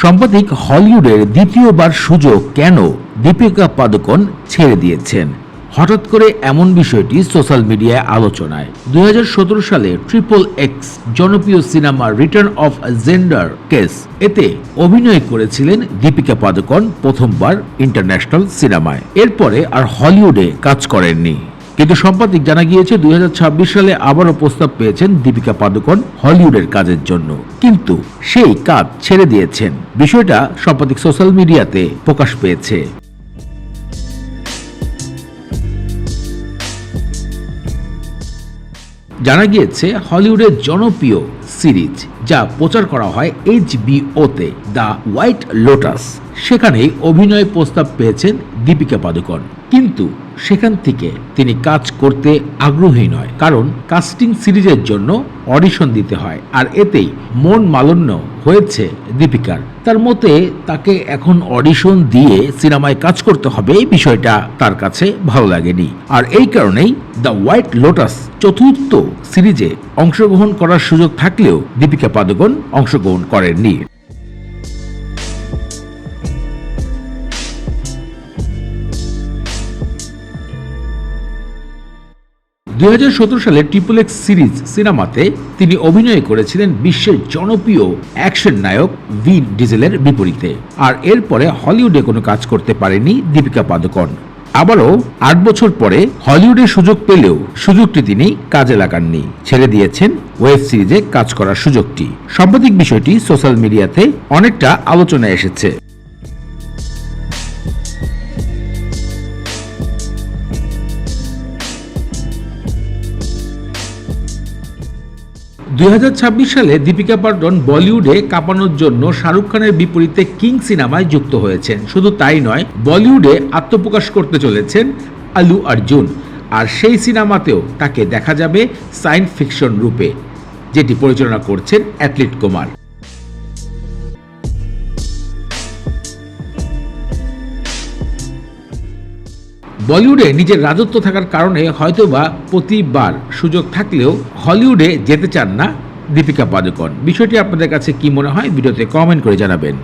সাম্প্রতিক হলিউডের দ্বিতীয়বার সুযোগ কেন দীপিকা পাদুকোন ছেড়ে দিয়েছেন? হঠাৎ করে এমন বিষয়টি সোশ্যাল মিডিয়ায় আলোচনায়। 2017 সালে XXX জনপ্রিয় cinema return of gender case এতে অভিনয় করেছিলেন দীপিকা পাদুকোন প্রথমবার ইন্টারন্যাশনাল সিনেমায়। এরপরে আর হলিউডে কাজ করেননি। কিন্তু সাম্প্রতিক জানা গিয়েছে 2026 সালে আবারও প্রস্তাব পেয়েছেন দীপিকা পাদুকোন হলিউডের কাজের জন্য, কিন্তু সেই কাজ ছেড়ে দিয়েছেন। বিষয়টা সাম্প্রতিক সোশ্যাল মিডিয়াতে প্রকাশ পেয়েছে। জানা গিয়েছে হলিউডের জনপ্রিয় সিরিজ যা প্রচার করা হয় HBO-তে, দ্য হোয়াইট লোটাস, সেখানে অভিনয় প্রস্তাব পেয়েছেন দীপিকা পাদুকোন, কিন্তু সেখান থেকে তিনি কাজ করতে আগ্রহী নয়, কারণ কাস্টিং সিরিজের জন্য অডিশন দিতে হয়, আর এতেই মন মালিন্য হয়েছে দীপিকার। তার মতে তাকে এখন অডিশন দিয়ে সিনেমায় কাজ করতে হবে, এই বিষয়টা তার কাছে ভালো লাগেনি। আর এই কারণেই দ্য হোয়াইট লোটাস চতুর্থ সিরিজে অংশগ্রহণ করার সুযোগ থাকলেও দীপিকা পাদুকোন অংশগ্রহণ করেননি। সালে XXX সিরিজ সিনেমাতে তিনি অভিনয় করেছিলেন বিশ্বের জনপ্রিয় অ্যাকশন নায়ক ভিন ডিজেলের বিপরীতে। আর এরপরে হলিউডে কোনো কাজ করতে পারেনি দীপিকা পাদুকোন। আবারও 8 বছর পরে হলিউডে সুযোগ পেলেও সুযোগটি তিনি কাজে লাগাননি, ছেড়ে দিয়েছেন ওয়েব সিরিজে কাজ করার সুযোগটি। সাম্প্রতিক বিষয়টি সোশ্যাল মিডিয়াতে অনেকটা আলোচনায় এসেছে। সালে দীপিকা পাদুকোন বলিউডে কাঁপানোর জন্য শাহরুখ খানের বিপরীতে কিং সিনেমায় যুক্ত হয়েছেন। শুধু তাই নয়, বলিউডে আত্মপ্রকাশ করতে চলেছেন আল্লু অর্জুন, আর সেই সিনেমাতেও তাকে দেখা যাবে সায়েন্স ফিকশন রূপে, যেটি পরিচালনা করছেন অ্যাথলিট কুমার। বলিউডে নিজের রাজত্ব থাকার কারণে হয়তোবা প্রতিবার সুযোগ থাকলেও হলিউডে যেতে চান না দীপিকা পাদুকোন। বিষয়টি আপনাদের কাছে কি মনে হয় ভিডিওতে কমেন্ট করে জানাবেন।